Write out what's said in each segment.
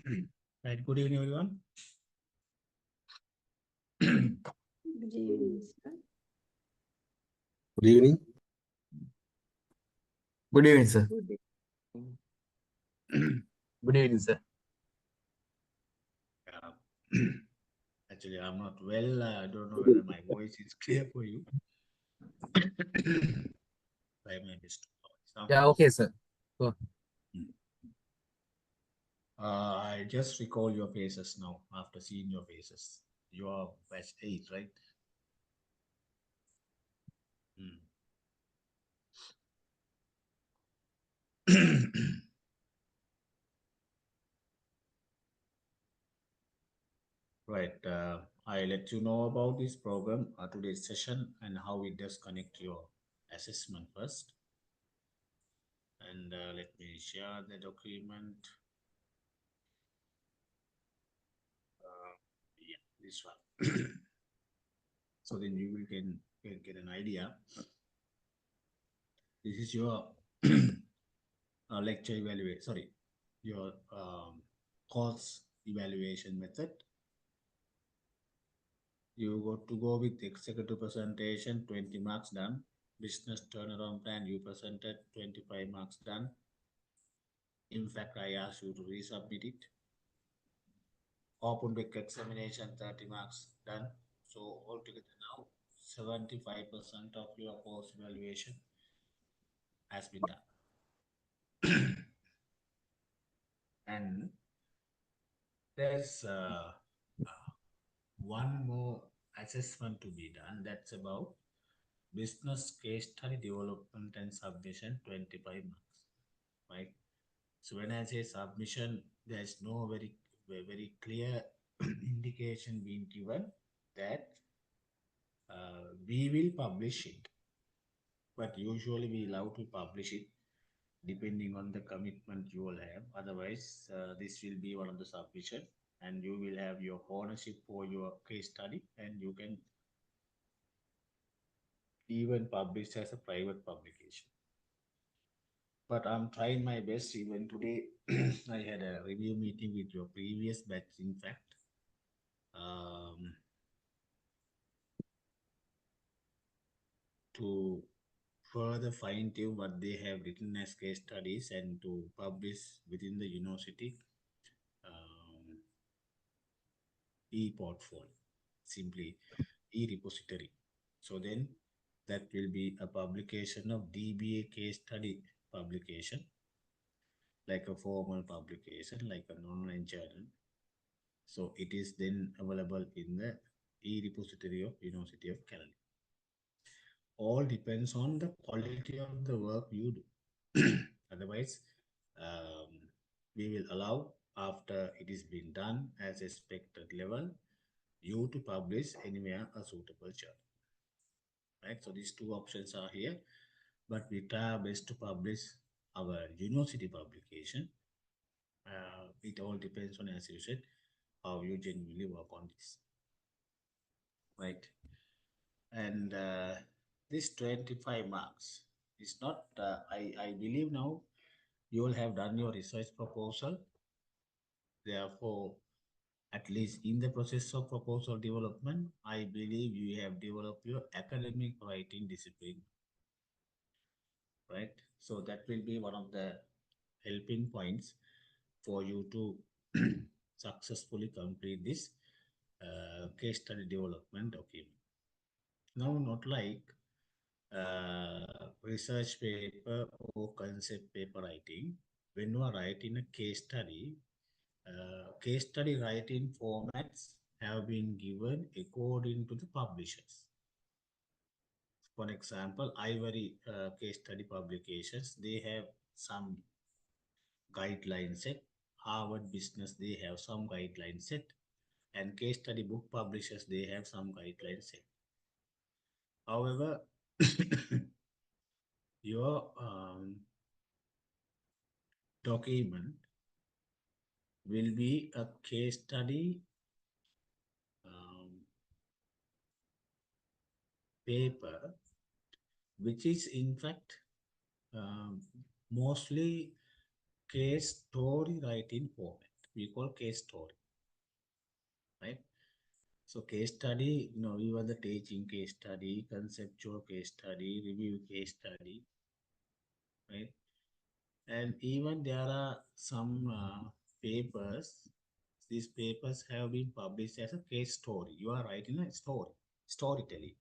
Right. Good evening, everyone. Good evening, sir. Good evening. Good evening, sir. Good evening. Good evening, sir. Actually, I'm not well. I don't know whether my voice is clear for you. Try my best. Yeah, okay, sir. Go. I just recall your faces now after seeing your faces. You are batch 8, right? Right. I let you know about this program, today's session, and how it does connect your assessment first. And let me share the document. Yeah, this one. So then you will can get an idea. This is your lecture evaluation. Sorry, your course evaluation method. You got to go with executive presentation, 20 marks done. Business turnaround plan, you presented, 25 marks done. In fact, I asked you to resubmit it. Open book examination, 30 marks done. So altogether now, 75% of your course evaluation has been done. And there's one more assessment to be done. That's about business case study development and submission, 25 marks, right? So when I say submission, there's no very clear indication being given that we will publish it, but usually we love to publish it depending on the commitment you will have. Otherwise, this will be one of the submission, and you will have your ownership for your case study, and you can even publish as a private publication. But I'm trying my best. Even today, I had a review meeting with your previous batch, in fact. To further fine tune what they have written as case studies and to publish within the university e-portfolio, simply e-repository. So then that will be a publication of DBA case study publication, like a formal publication, like an online journal. So it is then available in the e-repository of University of Kerala. All depends on the quality of the work you do. Otherwise, we will allow, after it is been done as expected level, you to publish anywhere a suitable journal. Right? So these two options are here, but we try our best to publish our university publication. It all depends on, as you said, how you genuinely work on this. Right? And this 25 marks is not, I believe now you will have done your research proposal. Therefore, at least in the process of proposal development, I believe you have developed your academic writing discipline, right? So that will be one of the helping points for you to successfully complete this case study development document. Now, not like research paper or concept paper writing. When you are writing a case study writing formats have been given according to the publishers. For example, Ivory case study publications, they have some guideline set. Harvard Business, they have some guideline set. And case study book publishers, they have some guideline set. However, your document will be a case study paper, which is in fact mostly case story writing format. we call case story, right? So case study, we were the teaching case study, conceptual case study, review case study, right? And even there are some papers. These papers have been published as a case story. You are writing a story, storytelling.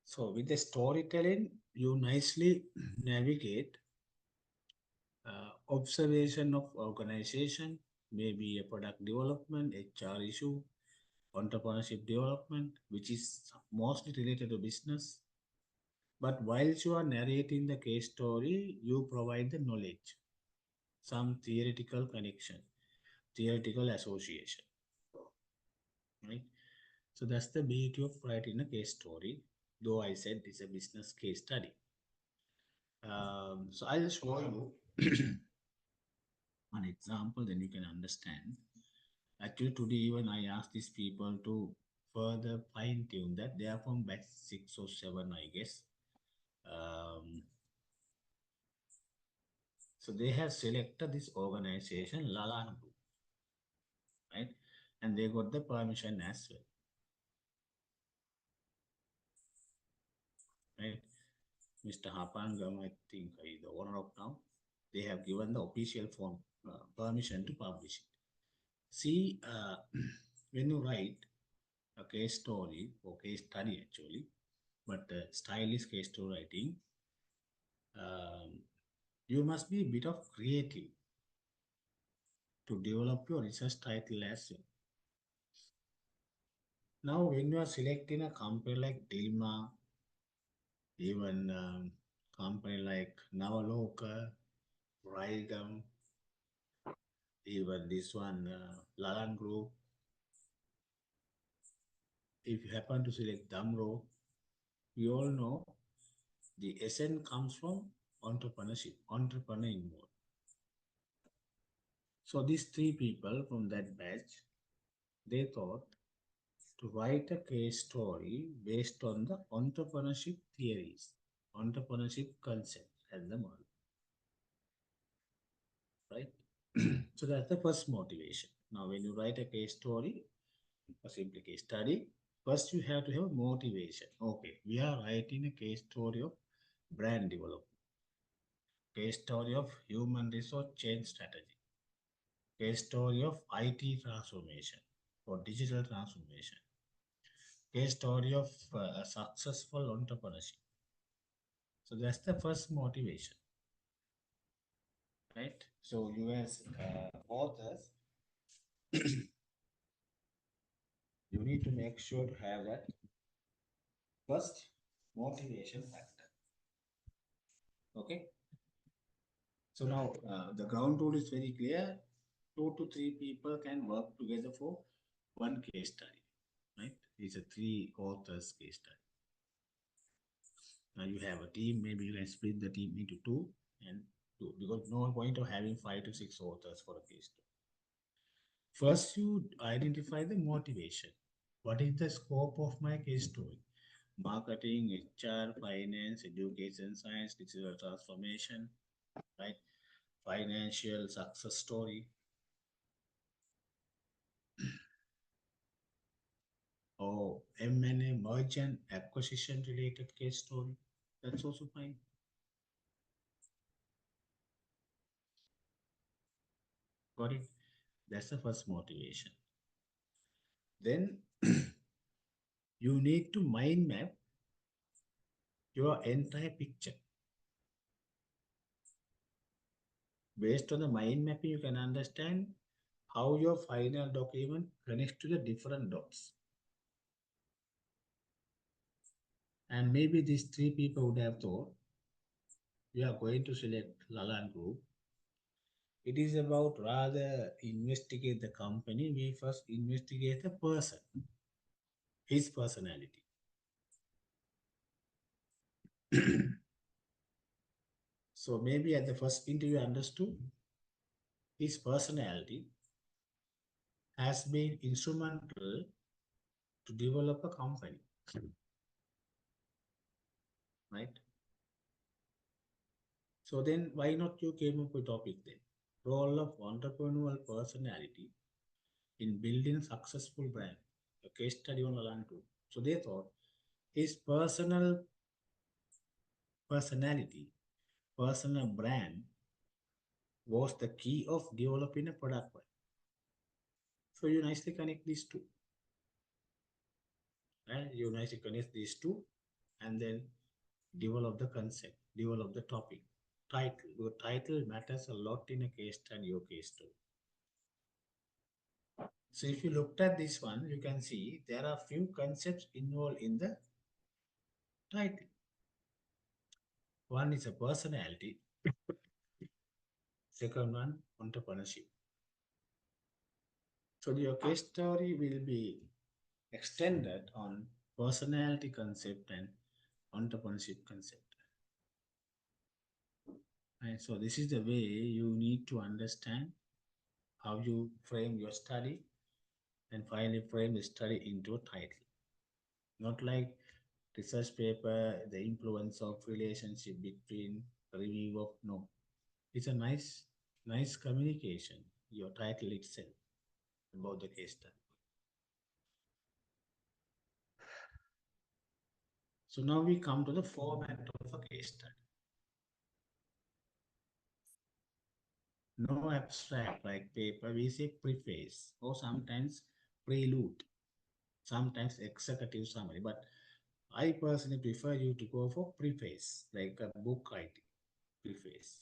So with the storytelling, you nicely navigate observation of organization, maybe a product development, HR issue, entrepreneurship development, which is mostly related to business. But whilst you are narrating the case story, you provide the knowledge, some theoretical connection, theoretical association, right? So that's the beauty of writing a case story, though I said it's a business case study. So I'll show you an example, then you can understand. Actually, today even I asked these people to further fine tune that. They are from batch 6 or 7, I guess. So they have selected this organization, Lalan Group, right? And they got the permission as well, right? Mr. Hapangam, I think, is the owner of now. They have given the official form permission to publish it. See, when you write a case story or case study actually, but style is case story writing, you must be a bit of creative to develop your research title as well. Now, when you are selecting a company like Dilma, even company like Navaloka, Raigam, even this one, Lalan Group, if you happen to select Damro, we all know the essence comes from entrepreneurship, entrepreneur involved. So these three people from that batch, they thought to write a case story based on the entrepreneurship theories, entrepreneurship concept and the model, right? So that's the first motivation. Now, when you write a case story or simply case study, first you have to have motivation. Okay, we are writing a case story of brand development, case story of human resource change strategy, case story of IT transformation or digital transformation, case story of successful entrepreneurship. So that's the first motivation, right? So you as authors, you need to make sure to have that first motivation factor. Okay. So now the ground rule is very clear. 2 to 3 people can work together for one case study, right? It's a 3 authors case study. Now you have a team, maybe you can split the team into 2 and 2, because no point of having 5 to 6 authors for a case study. First, you identify the motivation. What is the scope of my case story? Marketing, HR, finance, education, science, digital transformation, right? Financial success story, or M&A merchant acquisition related case story. That's also fine. Got it? That's the first motivation. Then you need to mind map your entire picture. Based on the mind mapping, you can understand how your final document connects to the different dots. And maybe these 3 people would have thought, we are going to select Lalan Group. It is about rather investigate the company. We first investigate the person, his personality. So maybe at the first interview understood his personality has been instrumental to develop a company, right? So then why not you came up with topic then? role of entrepreneurial personality in building a successful brand. A case study on Lalan Group. So they thought his personality, personal brand was the key of developing a product. So you nicely connect these two. Right? You nicely connect these two and then develop the concept, develop the topic. Title. Your title matters a lot in a case study or case story. So if you looked at this one, you can see there are few concepts involved in the title. One is a personality. Second one, entrepreneurship. So your case story will be extended on personality concept and entrepreneurship concept. And so this is the way you need to understand how you frame your study and finally frame the study into a title. Not like research paper, the influence of relationship between review of no. It's a nice communication, your title itself about the case study. So now we come to the format of a case study. No abstract like paper, we say preface or sometimes prelude, sometimes executive summary. But I personally prefer you to go for preface, like a book writing, preface.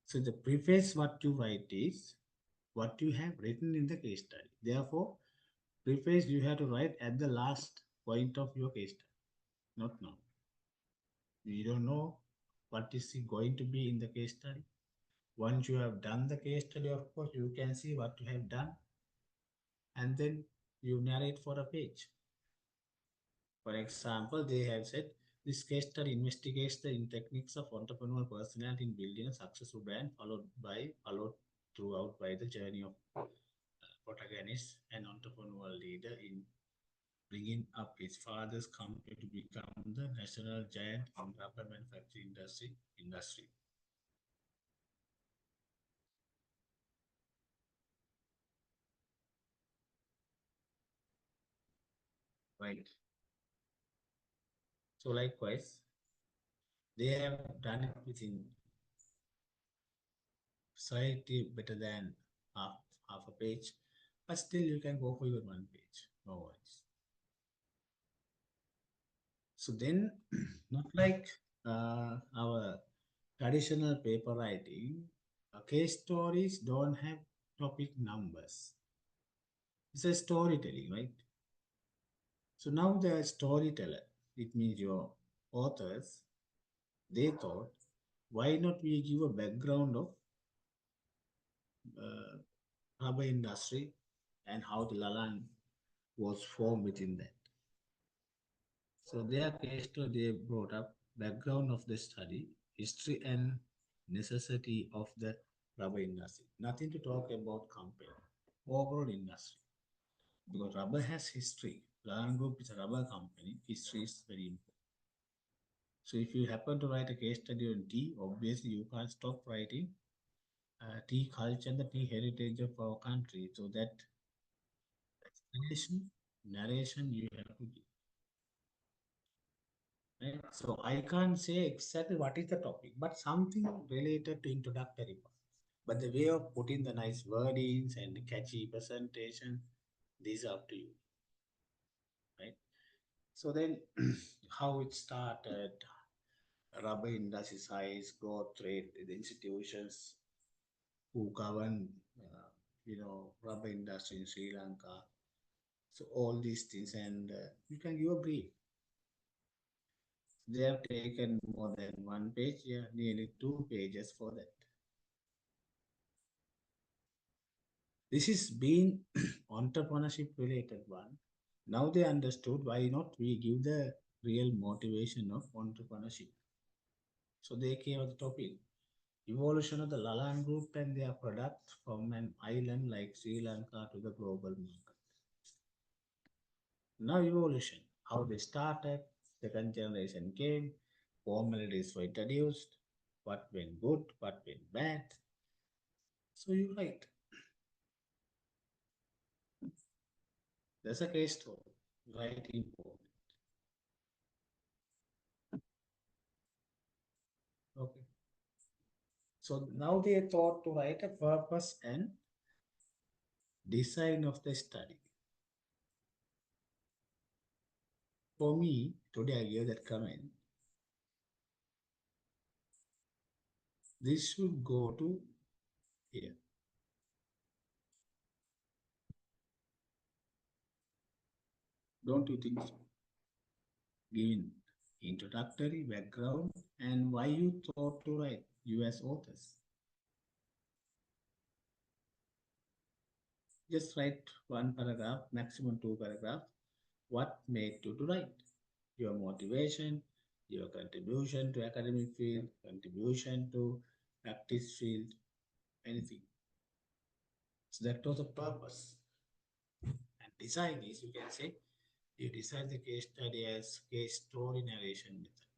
So the preface what you write is what you have written in the case study. Therefore, preface you have to write at the last point of your case study, not now. You don't know what is going to be in the case study. Once you have done the case study, of course, you can see what you have done and then you narrate for a page. For example, they have said this case study investigates the techniques of entrepreneurial personality in building a successful brand, followed throughout by the journey of protagonist and entrepreneurial leader in bringing up his father's company to become the national giant in rubber manufacturing industry. Right. So likewise, they have done it within slightly better than half a page, but still you can go for your one page. No worries. So then, not like our traditional paper writing, case stories don't have topic numbers. It's a storytelling, right? So now the storyteller, it means your authors, they thought, why not we give a background of rubber industry and how the Lalan was formed within that. So their case study, they brought up background of the study, history and necessity of the rubber industry. Nothing to talk about company, overall industry. Because rubber has history. Lalan Group is a rubber company. History is very important. So if you happen to write a case study on tea, obviously you can't stop writing tea culture and the tea heritage of our country. So that explanation, narration you have to give. Right? So I can't say exactly what is the topic, but something related to introductory part. But the way of putting the nice wordings and catchy presentation, these are up to you. Right? So then how it started, rubber industry size, growth rate, the institutions who govern, rubber industry in Sri Lanka. So all these things, and you can give a brief. They have taken more than one page, yeah, nearly 2 pages for that. This is being entrepreneurship related one. Now they understood why not we give the real motivation of entrepreneurship. So they came with the topic, evolution of the Lalan Group and their product from an island like Sri Lanka to the global market. Now evolution, how they started, second generation came, formalities were introduced, what went good, what went bad. So you write. There's a case story, right? Important. Okay. So now they thought to write a purpose and design of the study. For me, today I gave that comment. This should go to here. Don't you think so? Giving introductory background and why you thought to write you as authors. Just write one paragraph, maximum two paragraphs. What made you to write? Your motivation, your contribution to academic field, contribution to practice field, anything. So that was the purpose. And design is, you can say, you design the case study as case story narration method.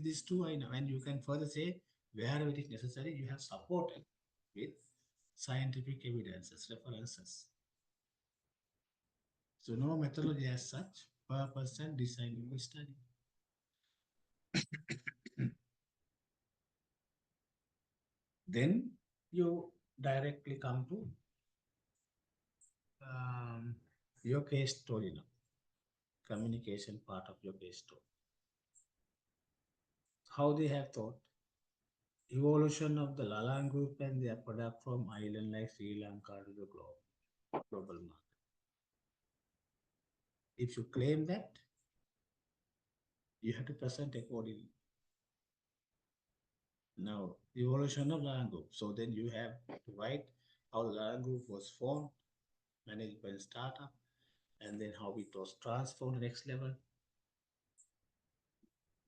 These two I know, and you can further say wherever it is necessary, you have supported with scientific evidences, references. So no methodology as such, purpose and design you will study. Then you directly come to your case story now, communication part of your case story. How they have thought, evolution of the Lalan group and their product from island like Sri Lanka to the global market. If you claim that, you have to present accordingly. Now, evolution of Lalan group. So then you have to write how the Lalan group was formed, management startup, and then how it was transformed to the next level.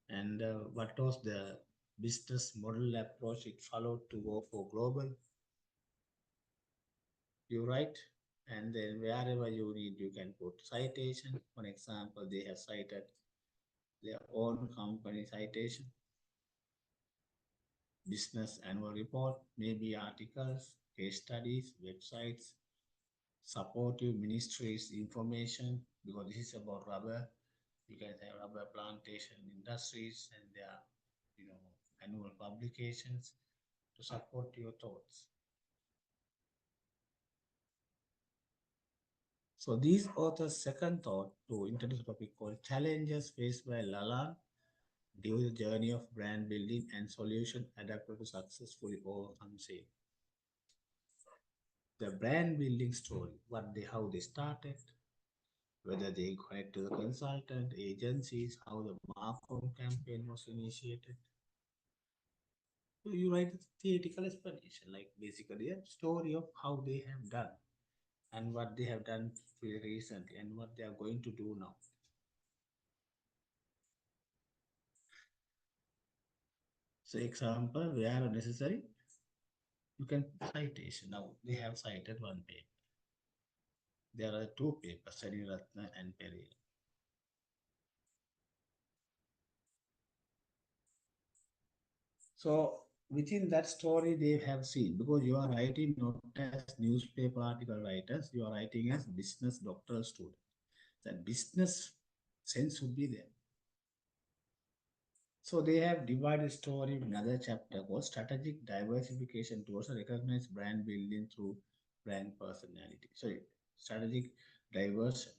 And what was the business model approach it followed to go for global. You write, and then wherever you need, you can put citation. For example, they have cited their own company citation, business annual report, maybe articles, case studies, websites, supportive ministries information, because this is about rubber. You can have rubber plantation industries and their, annual publications to support your thoughts. So these authors' second thought to introduce a topic called challenges faced by Lalan during the journey of brand building and solution adapted to successfully overcome sale. The brand building story, how they started, whether they connect to the consultant, agencies, how the marketing campaign was initiated. So you write a theoretical explanation, like basically a story of how they have done and what they have done recently and what they are going to do now. So example, where necessary, you can citation. Now they have cited one paper. There are two papers, Sariratna and Pereira. So within that story, they have seen, because you are writing not as newspaper article writers, you are writing as business doctoral student. That business sense would be there. So they have divided story in another chapter called strategic diversification towards a recognized brand building through brand personality. Sorry, strategic diversion.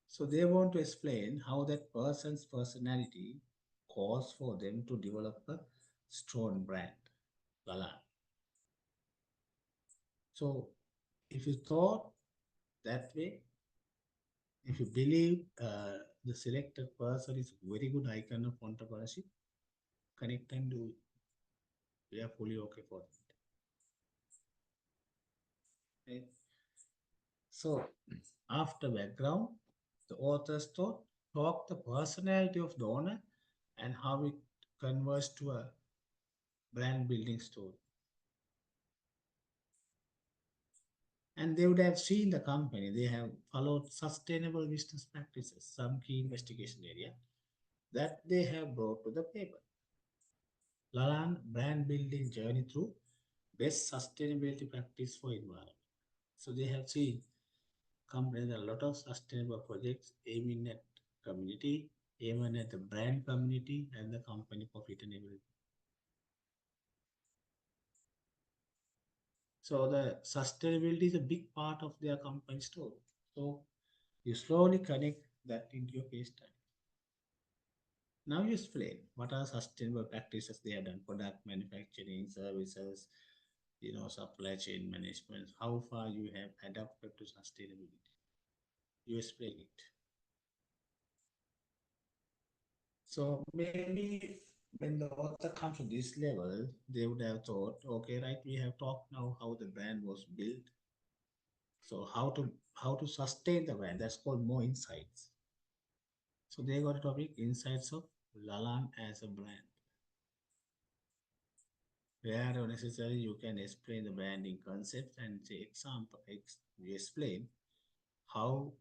So they want to explain how that person's personality calls for them to develop a strong brand. Lala. So if you thought that way, if you believe the selected person is very good icon of entrepreneurship, connect and do it. We are fully okay for it. Okay. So after background, the authors talk the personality of the owner and how it converts to a brand building story. And they would have seen the company. They have followed sustainable business practices, some key investigation area. that they have brought to the paper. Lalan brand building journey through best sustainability practice for environment. So they have seen companies a lot of sustainable projects aiming at community, aiming at the brand community and the company profit and everything. So the sustainability is a big part of their company story. So you slowly connect that into your case study. Now you explain what are sustainable practices they have done, product manufacturing, services, supply chain management, how far you have adapted to sustainability. You explain it. So maybe when the author comes to this level, they would have thought, okay, right, we have talked now how the brand was built. So how to sustain the brand, that's called more insights. So they got a topic, insights of Lalan as a brand. Where necessary, you can explain the branding concept and say example. You explain how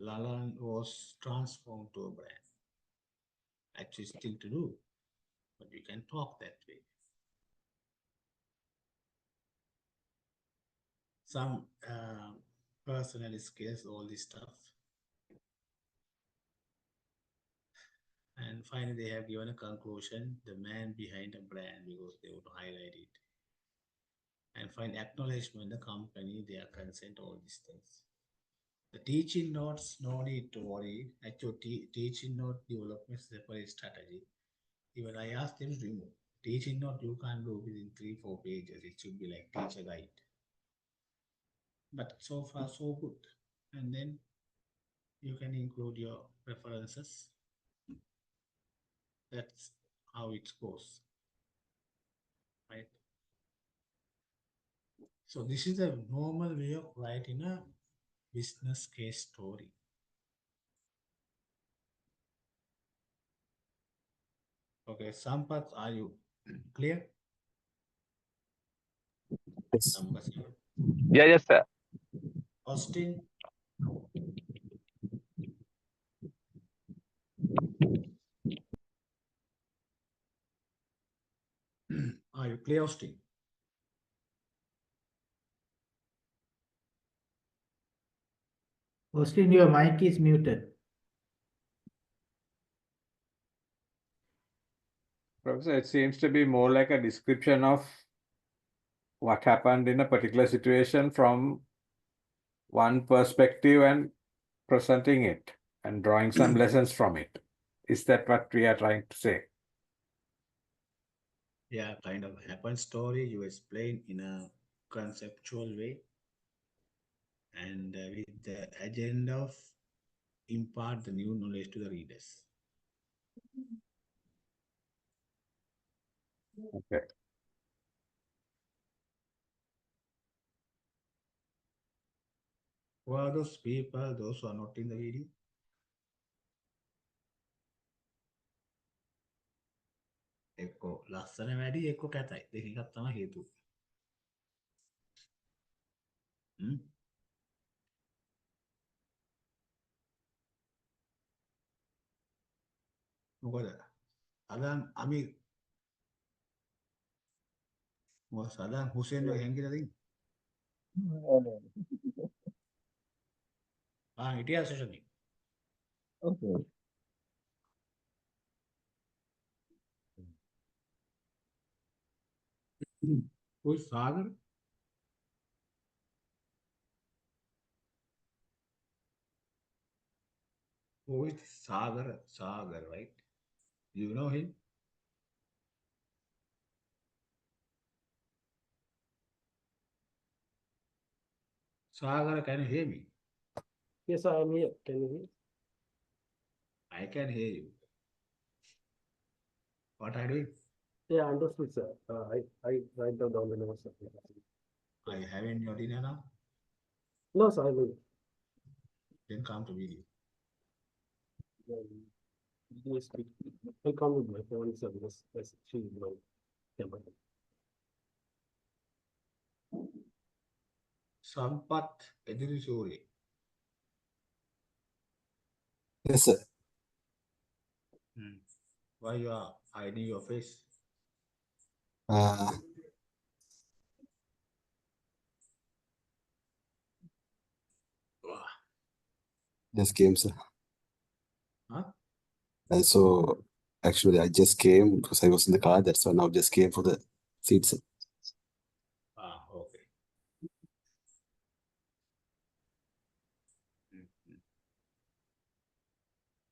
Lalan was transformed to a brand. Actually, still to do, but you can talk that way. Some personal skills, all this stuff. And finally, they have given a conclusion, the man behind a brand, because they would highlight it. And find acknowledgement, the company, their consent, all these things. The teaching notes, no need to worry. Actually, teaching note development is a separate strategy. Even I asked them to remove. Teaching note you can't do within 3-4 pages. It should be like teacher guide. But so far so good. And then you can include your references. That's how it goes. Right? So this is a normal way of writing a business case story. Okay, Sampath, are you clear? Yes. Number 7. Yeah, yes, sir. Austin, are you clear, Austin? Austin, your mic is muted. Professor, it seems to be more like a description of what happened in a particular situation from one perspective and presenting it and drawing some lessons from it. Is that what we are trying to say? Yeah, kind of happened story you explain in a conceptual way and with the agenda of impart the new knowledge to the readers. Okay. Who are those people, those who are not in the video? එක්කෝ ලස්සන වැඩි එක්කෝ කැතයි දෙකක් තමයි හේතුව. මොකද සදාම් අමීර් මොකද සදාම් හුසේන් වගේ හැංගිලා තියෙන්නේ. හිටියා සෙෂන් එක. Okay. Who is Sagar? Who is Sagar? Sagar, right? You know him? Sagar, can you hear me? Yes, I am here. Can you hear? I can hear you. What are you doing? Yeah, understood, sir. I write down the notes. Are you having your dinner now? No, sir, I will. Then come to video. Yes, I'll come with my phone, sir. Yes, she is my camera. Sampath Ediri Suri. Yes, sir. Why you are hiding your face? Uh, just came, sir. Huh? So actually, I just came because I was in the car. That's why now just came for the seats. Okay.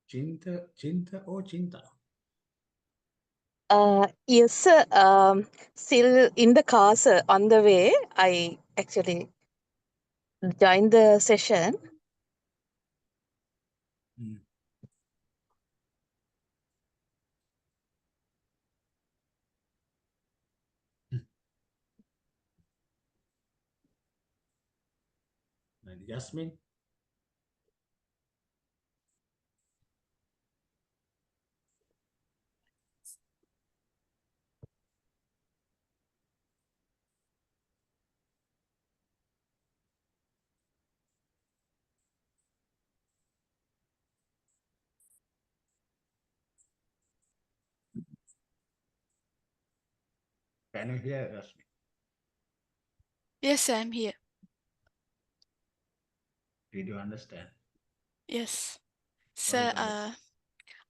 Chinta or Chinta? Yes, sir. Still in the car, sir. On the way, I actually joined the session. And Jasmine? Can you hear Jasmine? Yes, I'm here. Did you understand? Yes. What is Sir, understand?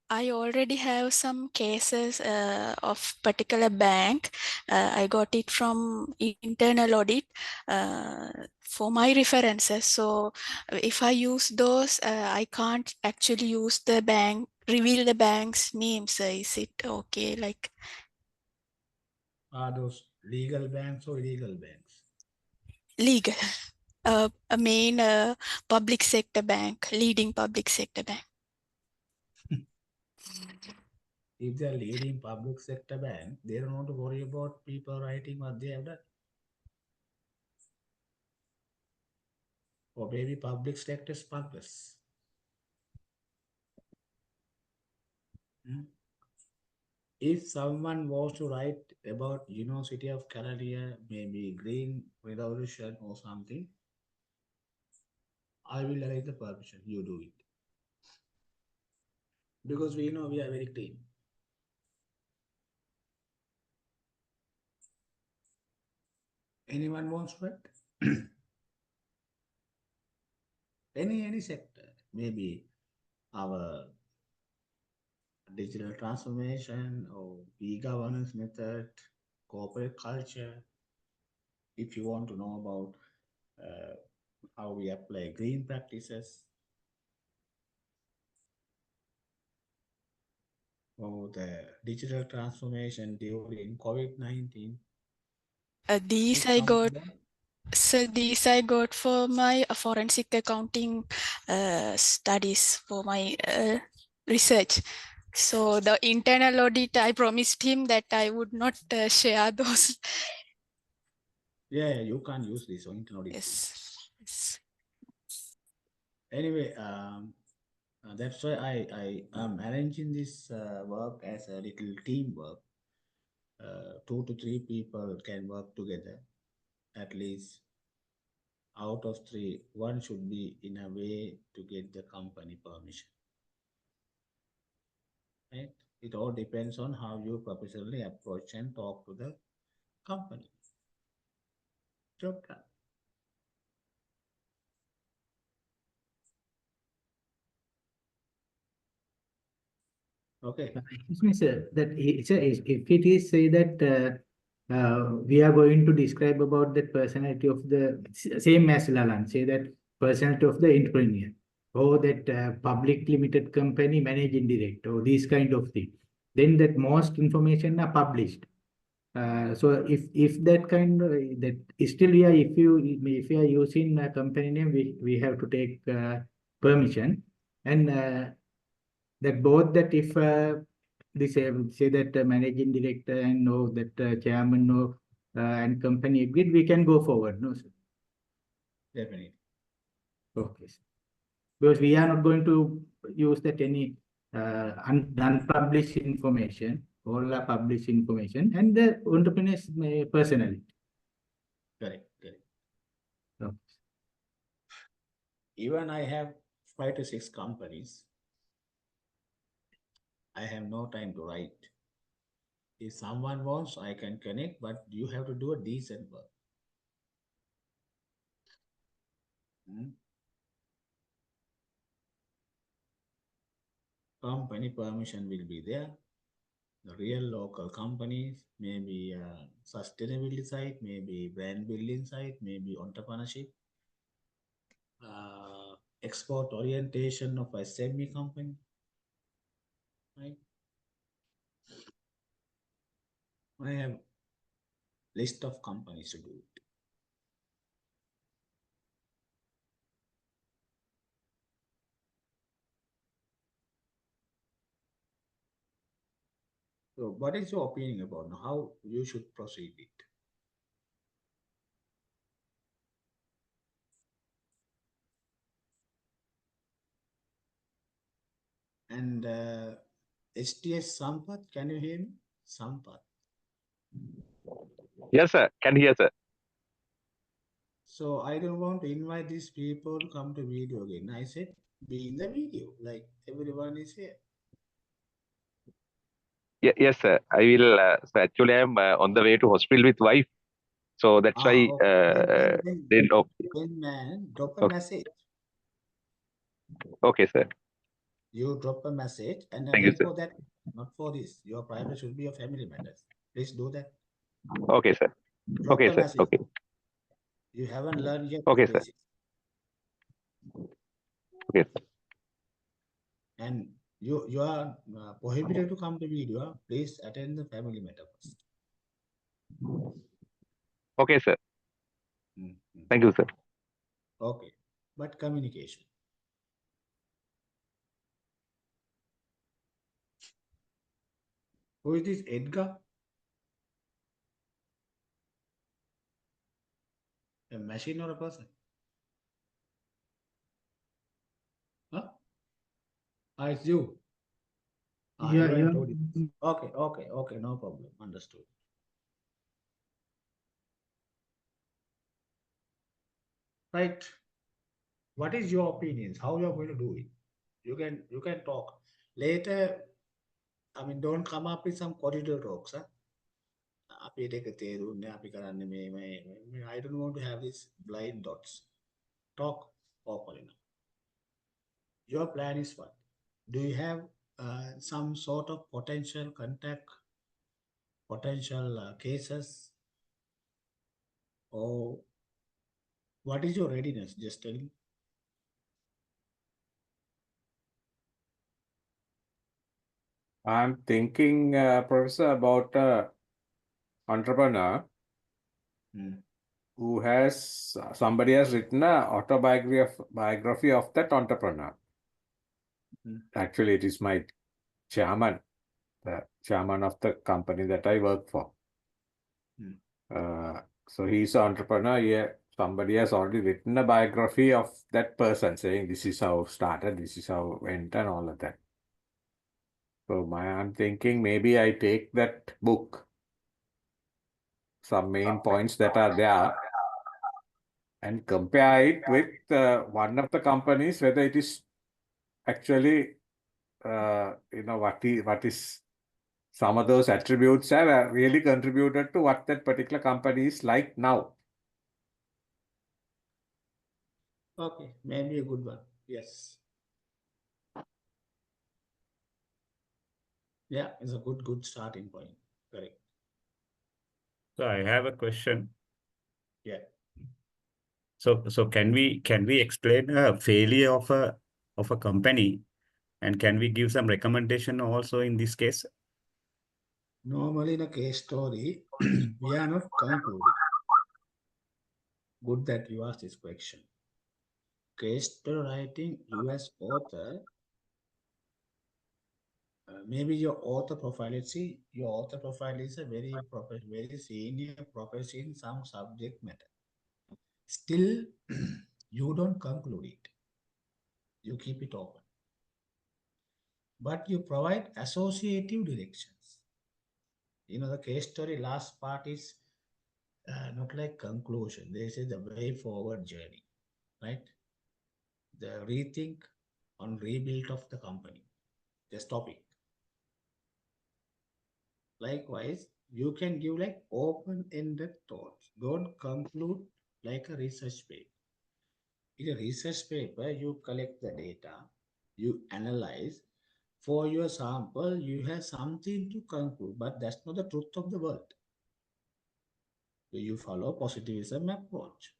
I already have some cases of particular bank. I got it from internal audit for my references. So if I use those, I can't actually use the bank, reveal the bank's name. So is it okay? Like Are those legal banks or illegal banks? legal, a main public sector bank, leading public sector bank. If they're leading public sector bank, they don't want to worry about people writing what they have done. Or maybe public sector smugglers. If someone was to write about University of California, maybe Green Revolution or something, I will arrange the permission. You do it. Because we know we are very clean. Anyone wants to write? Any sector, maybe our digital transformation or e-governance method, corporate culture. If you want to know about how we apply green practices, or the digital transformation during COVID-19. These If I got. someone, So these I got for my forensic accounting studies for my research. So the internal audit, I promised him that I would not share those. yeah, you can't use this on internal audit. Yes. Anyway, that's why I am arranging this work as a little teamwork. 2 to 3 people can work together. At least out of 3, one should be in a way to get the company permission. Right? It all depends on how you professionally approach and talk to the company. Job done. Okay. Excuse me, sir, that if it is say that we are going to describe about the personality of the same as Lalan, say that personality of the entrepreneur or that public limited company managing director or these kind of thing, then that most information are published. So if that kind of that still, yeah, if you are using a company name, we have to take permission. And that both that if this say that managing director and no that chairman no and company agreed, we can go forward, no sir? Definitely. Okay, sir. Because we are not going to use that any unpublished information, all are published information, and the entrepreneurs personally. Correct. Correct. Okay. Even I have 5 to 6 companies. I have no time to write. If someone wants, I can connect, but you have to do a decent work. Company permission will be there. The real local companies, maybe sustainability side, maybe brand building side, maybe entrepreneurship, export orientation of SME company, right? I have list of companies to do it. So what is your opinion about how you should proceed it? And HTS Sampath, can you hear me? Sampath. Yes, sir. Can hear, sir. So I don't want to invite these people to come to video again. I said, be in the video, like everyone is here. Yes, sir. I will. So actually, I'm on the way to hospital with wife. So that's why Okay. didn't. Then man, drop a Okay. message. Okay, sir. You drop a message and Thank you, attend sir. for that, not for this. Your private should be your family matters. Please do that. Okay, sir. Drop Okay, a sir. message. Okay. You haven't learned yet Okay, the sir. basics. Okay. And you are prohibited to come to video. Please attend the family matter first. Okay, sir. Thank you, sir. Okay, but communication. Who is this Edgar? A machine or a person? Huh? It's you. Yeah, you yeah. told it. Okay, no problem. Understood. Right. What is your opinions? How you are going to do it? You can talk. Later, I mean, don't come up with some corridor talks, huh? I don't want to have these blind dots. Talk openly now. Your plan is what? Do you have some sort of potential contact, potential cases, or what is your readiness? Just tell me. I'm thinking, Professor, about entrepreneur who has somebody has written a biography of that entrepreneur. Actually, it is my chairman, the chairman of the company that I work for. So he's an entrepreneur. Yeah, somebody has already written a biography of that person, saying this is how it started, this is how it went, and all of that. So I'm thinking maybe I take that book, some main points that are there, and compare it with one of the companies, whether it is actually, what is some of those attributes have really contributed to what that particular company is like now. Okay, maybe a good one. Yes. Yeah, it's a good starting point. Correct. So I have a question. Yeah. So can we explain a failure of a company, and can we give some recommendation also in this case? Normally in a case story, we are not concluding. Good that you asked this question. Case story writing, you as author, maybe your author profile, let's see, your author profile is a very senior professor in some subject matter. Still, you don't conclude it. You keep it open. But you provide associative directions. The case story last part is not like conclusion. They say the way forward journey, right? The rethink on rebuild of the company. Just topic. Likewise, you can give like open-ended thoughts. Don't conclude like a research paper. In a research paper, you collect the data, you analyze. For your sample, you have something to conclude, but that's not the truth of the world. So you follow positivism approach.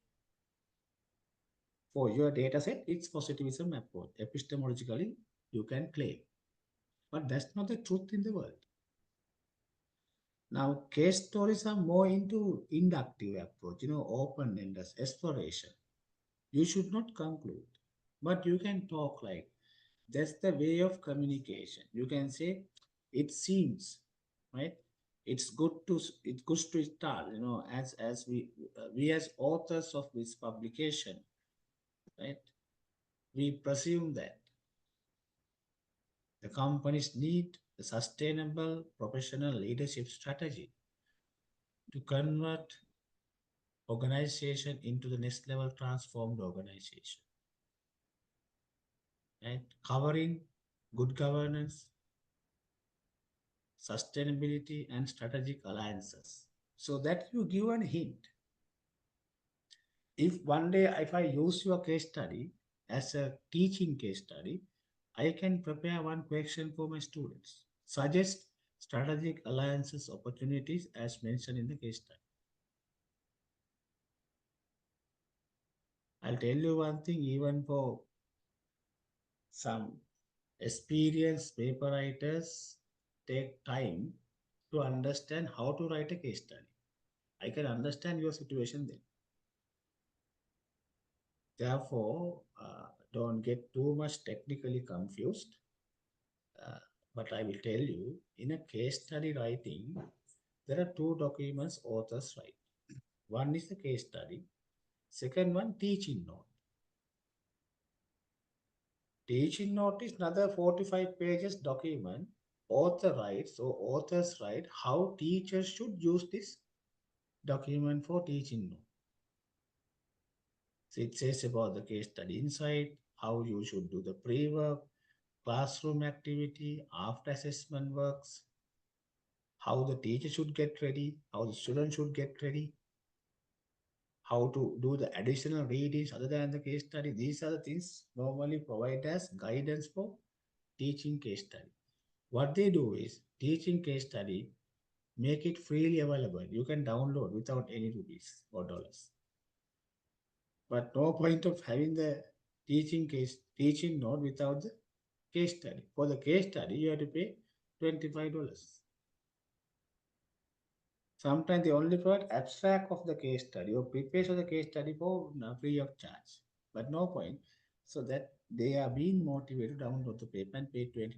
For your data set, it's positivism approach. Epistemologically, you can claim. But that's not the truth in the world. Now, case stories are more into inductive approach, open-ended exploration. You should not conclude, but you can talk like, that's the way of communication. You can say, it seems, right? It's good to start, as we as authors of this publication, right? We presume that the companies need a sustainable professional leadership strategy to convert organization into the next level transformed organization, right? Covering good governance, sustainability, and strategic alliances. So that you give a hint. If one day, if I use your case study as a teaching case study, I can prepare one question for my students. Suggest strategic alliances opportunities as mentioned in the case study. I'll tell you one thing, even for some experienced paper writers take time to understand how to write a case study. I can understand your situation then. Therefore, don't get too much technically confused. But I will tell you, in a case study writing, there are two documents authors write. One is the case study. Second one, teaching note. Teaching note is another 45 pages document. Authors write how teachers should use this document for teaching note. So it says about the case study inside, how you should do the pre-work, classroom activity, after assessment works, how the teacher should get ready, how the student should get ready, how to do the additional readings other than the case study. These are the things normally provided as guidance for teaching case study. What they do is teaching case study, make it freely available. You can download without any rupees or dollars. But no point of having the teaching note without the case study. For the case study, you have to pay $25. Sometimes they only provide abstract of the case study or preface of the case study for free of charge. But no point. So that they are being motivated to download the paper and pay $20.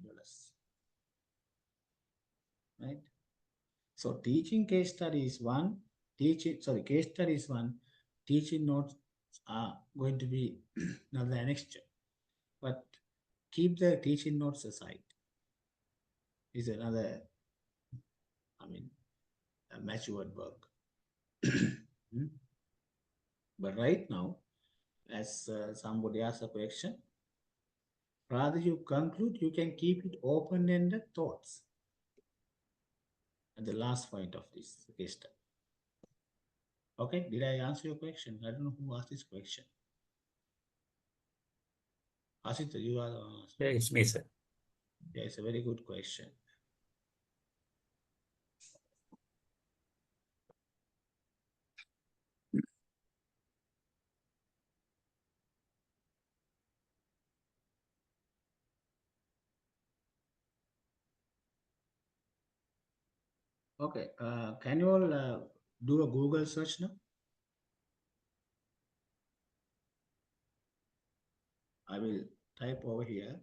Right? So teaching case study is one, case study is one, teaching notes are going to be another annexure. But keep the teaching notes aside. Is another, a matured work. But right now, as somebody asked a question, rather you conclude, you can keep it open-ended thoughts. And the last point of this case study. Okay, did I answer your question? I don't know who asked this question. Asita, you are the one. Yeah, it's me, sir. Yeah, it's a very good question. Okay, can you all do a Google search now? I will type over here.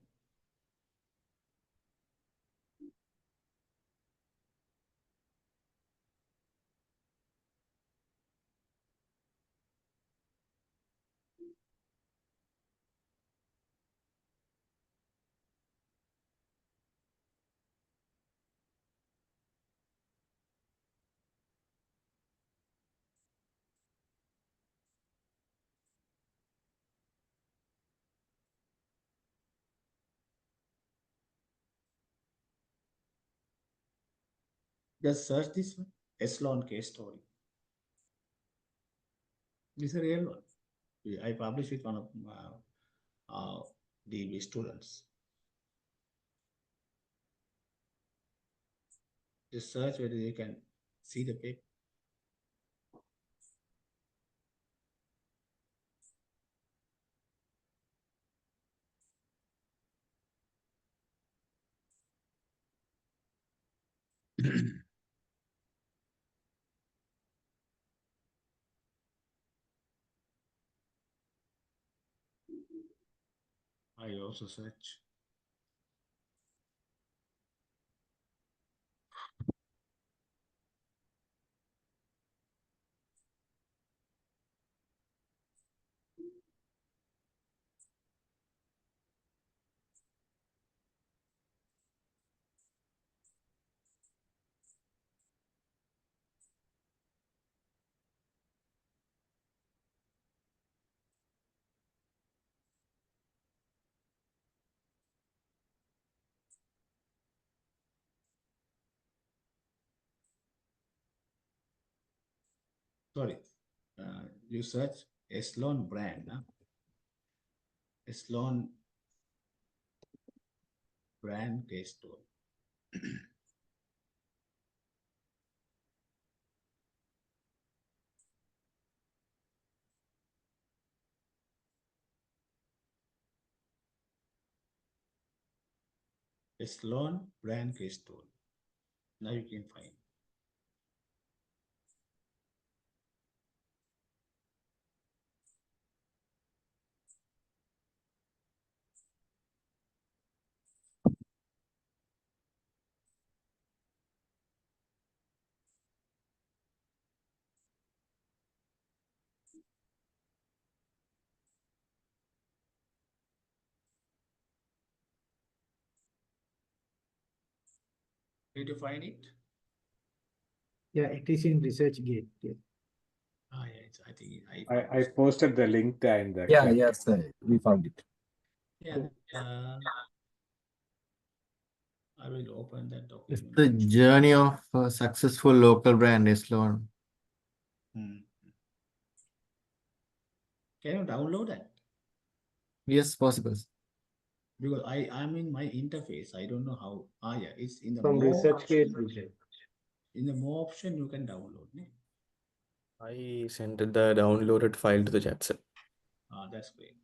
Just search this one, Sloan case story. This is a real one. I published with one of DB students. Just search whether you can see the paper. I also search. Sorry, you search Sloan brand. Sloan brand case story. Sloan brand case story. Now you can find. Did you find it? Yeah, it is in ResearchGate. Yeah. Ah, yeah, I think I posted the link there in the Yeah, chat. yes, we found it. Yeah, I will open that It's document. the journey of a successful local brand, Sloan. Can you download that? Yes, possible. Because I'm in my interface. I don't know how. Ah, yeah, it's in the From more ResearchGate, option. Vijay. In the more option, you can download. Ne? I sent the downloaded file to the chat set. Ah, that's great.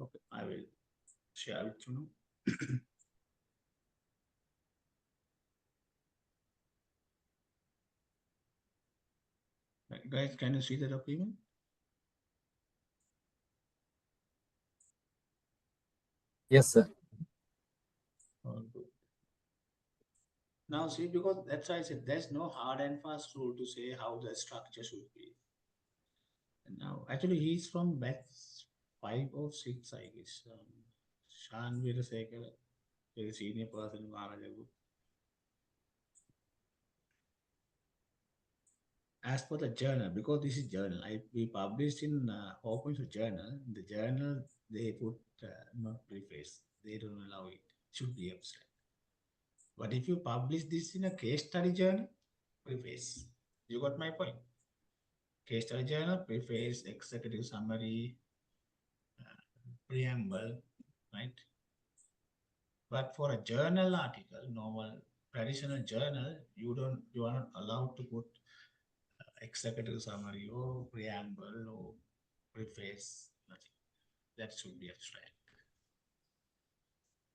Okay, I will share it to you. Right, guys, can you see the document? Yes, sir. All good. Now see, because that's why I said there's no hard and fast rule to say how the structure should be. And now, actually, he's from batch 5 or 6, I guess. Shan Veerasekara, very senior person in Maharajagu. As for the journal, because this is journal, we published in Open Journal. The journal they put not preface. They don't allow it. Should be abstract. But if you publish this in a case study journal, preface. You got my point. Case study journal, preface, executive summary, preamble, right? But for a journal article, normal traditional journal, you are not allowed to put executive summary or preamble or preface, nothing. That should be abstract.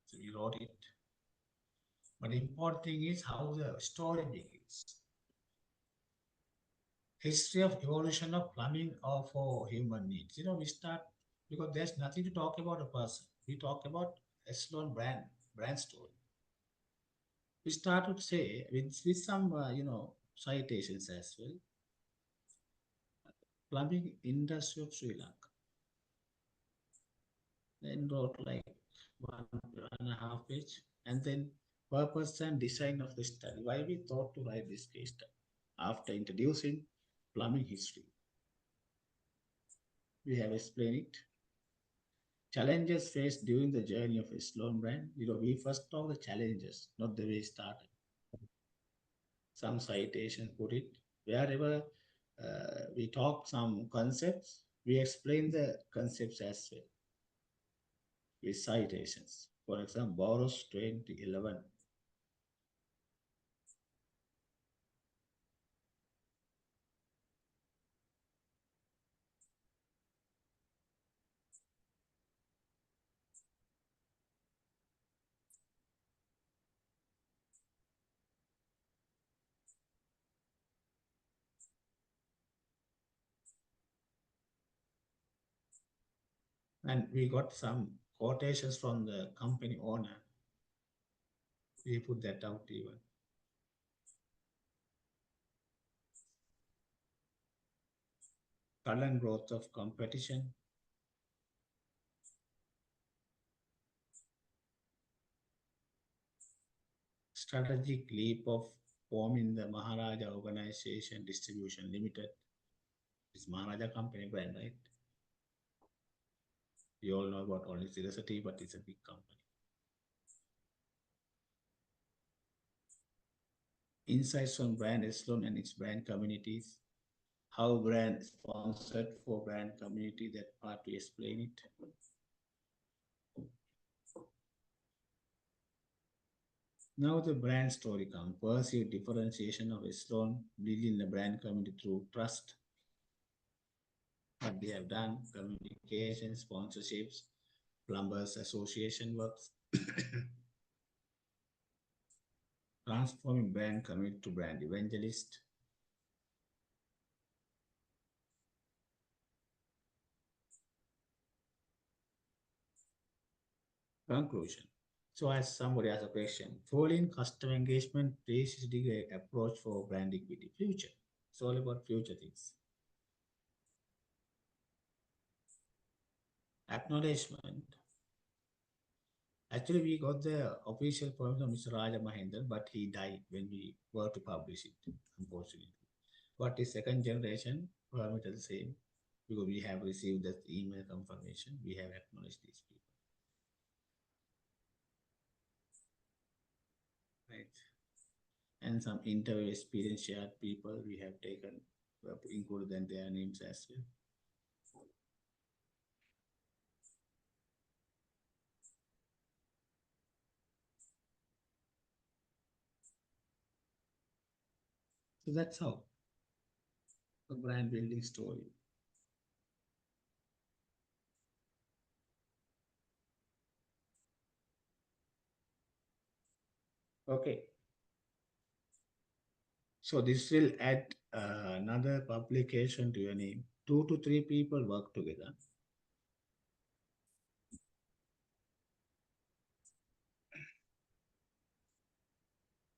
So we wrote it. But the important thing is how the story begins. History of evolution of plumbing or for human needs. We start because there's nothing to talk about a person. We talk about Echelon brand story. We start to say with some citations as well. Plumbing industry of Sri Lanka. Then wrote like 1.5 page, and then purpose and design of the study. Why we thought to write this case study after introducing plumbing history. We have explained it. Challenges faced during the journey of Sloan brand. We first talk the challenges, not the way it started. Some citation put it. Wherever we talk some concepts, we explain the concepts as well with citations. For example, Boros 2011. And we got some quotations from the company owner. We put that out even. Current growth of competition. Strategic leap of forming the Maharaja Organization Distribution Limited. It's Maharaja company brand, right? You all know about only Sericity, but it's a big company. Insights on brand Echelon and its brand communities. How brand sponsored for brand community, that part we explain it. Now the brand story comes. Perceived differentiation of Echelon, building the brand community through trust. What they have done, communication, sponsorships, Plumbers Association works. Transforming brand community to brand evangelist. Conclusion. So as somebody has a question, following customer engagement 360-degree approach for brand equity future. It's all about future things. Acknowledgement. Actually, we got the official permission of Mr. Raja Mahendra, but he died when we were to publish it, unfortunately. But his second generation permit is the same, because we have received that email confirmation. We have acknowledged these people. Right. And some interview experience shared people we have taken, included in their names as well. So that's how the brand building story. Okay. So this will add another publication to your name. 2 to 3 people work together.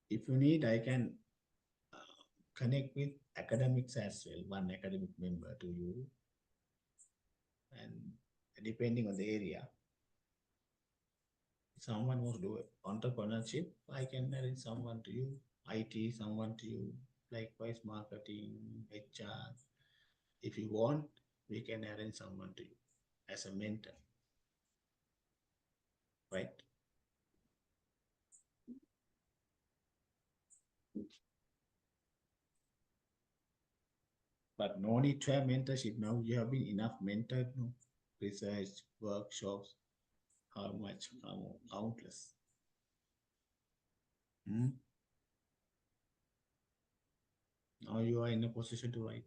If you need, I can connect with academics as well, one academic member to you. And depending on the area, if someone wants to do entrepreneurship, I can arrange someone to you, IT, someone to you, likewise marketing, HR. If you want, we can arrange someone to you as a mentor, right? But no need to have mentorship. Now you have been enough mentored, no? Research, workshops, how much, countless. Now you are in a position to write.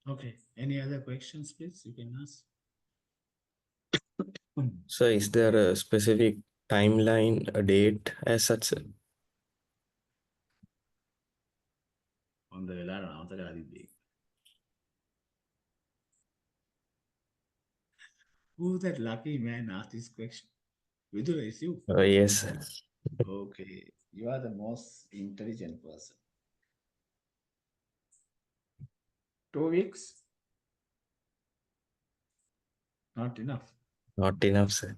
Okay. Any other questions, please? You can ask. So is there a specific timeline, a date as such? On the Velara, who's that lucky man asked this question? Vidura, is you? Yes. Okay. You are the most intelligent person. 2 weeks? Not enough. Not enough, sir.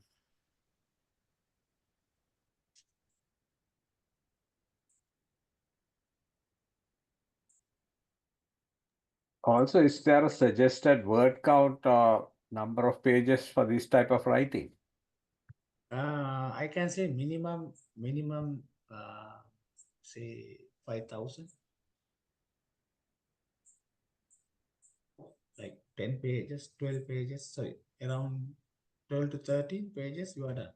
Also, is there a suggested word count or number of pages for this type of writing? I can say minimum, say 5,000. Like 10 pages, 12 pages, sorry, around 12 to 13 pages, you are done.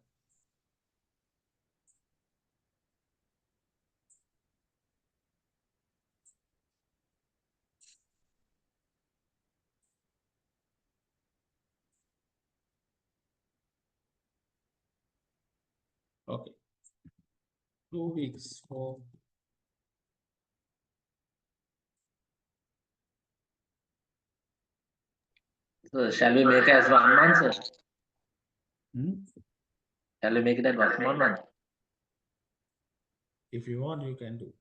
Okay. 2 weeks for So shall we make it as 1 month, sir? Hmm? Shall we make it at 1 month? If you want, you can do.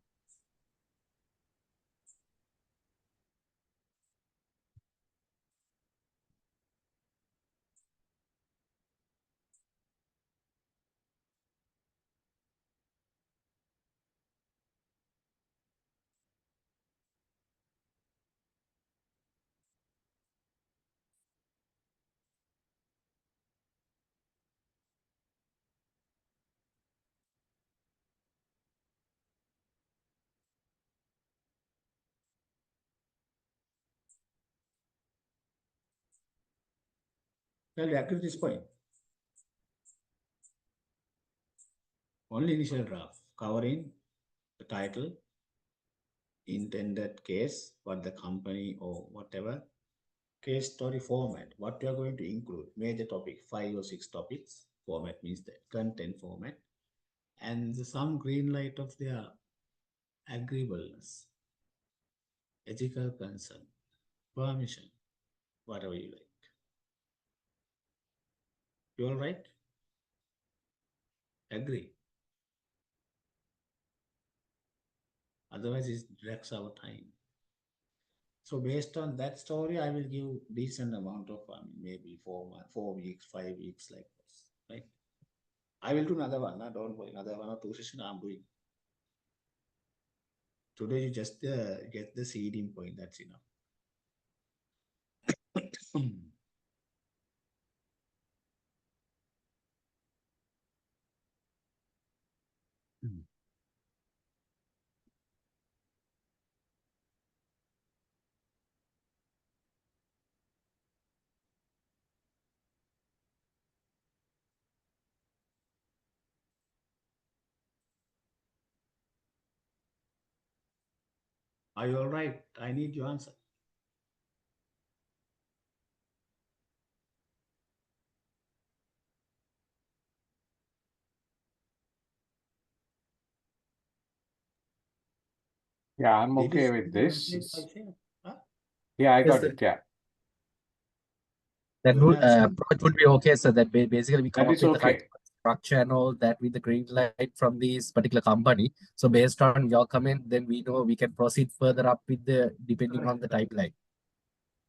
Shall we agree this point? Only initial draft covering the title, intended case, what the company or whatever, case story format, what you are going to include, major topic, 5 or 6 topics, format means the content format, and some green light of their agreeableness, ethical concern, permission, whatever you like. You all right? Agree. Otherwise, it drags our time. So based on that story, I will give decent amount of, maybe 4 weeks, 5 weeks, like this, right? I will do another one. Don't worry, another 1 or 2 sessions I'm doing. Today you just get the seeding point. That's enough. Are you all right? I need your answer. Yeah, I'm Did you okay see with the message I this. shared? Huh? Yeah, I Yes, got sir. it. Yeah, That You have seen? approach would be okay, so that basically we come that up is with the right okay. structure and all that with the green light from this particular company. So based on your comment, then we know we can proceed further up with the depending on the timeline.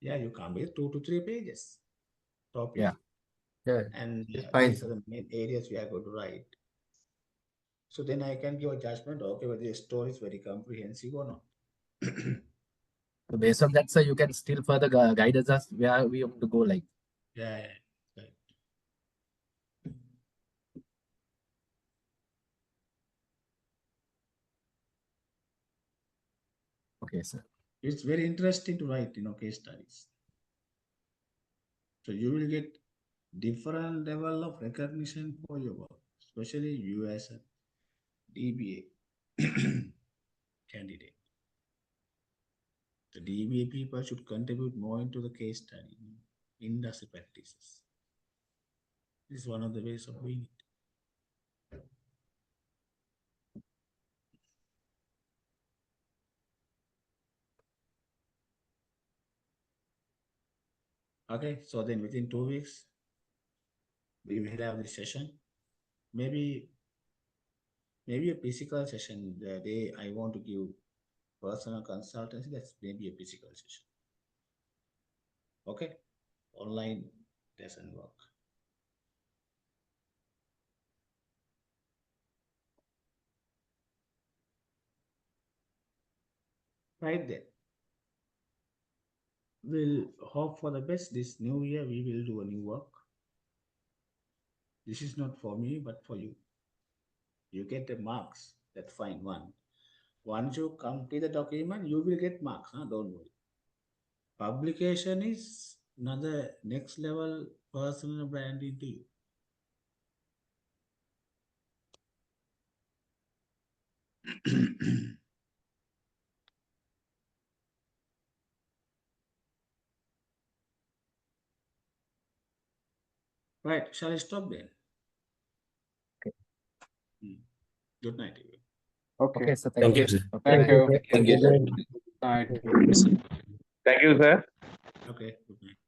Yeah, you come with 2 to 3 pages topic. Yeah. Yeah, And fine. these are the main areas we are going to write. So then I can give a judgment, okay, whether the story is very comprehensive or not. So based on that, sir, you can still further guide us where we want to go. Like, Yeah, right. okay, sir. It's very interesting to write, case studies. So you will get different level of recognition for your work, especially US DBA candidate. The DBA people should contribute more into the case study, industry practices. This is one of the ways of doing it. Okay, so then within 2 weeks, we will have this session. Maybe a physical session. The day I want to give personal consultancy, that's maybe a physical session. Okay, online doesn't work. Right then. We'll hope for the best. This new year, we will do a new work. This is not for me, but for you. You get the marks. That's fine. Once you complete the document, you will get marks. Huh? Don't worry. Publication is another next level personal branding to you. Right, shall I stop then? Okay. Good night, everyone. Okay. Okay, so Thank thank you, you. sir. Thank you. Thank you. Night. Thank you, sir. Okay, good night.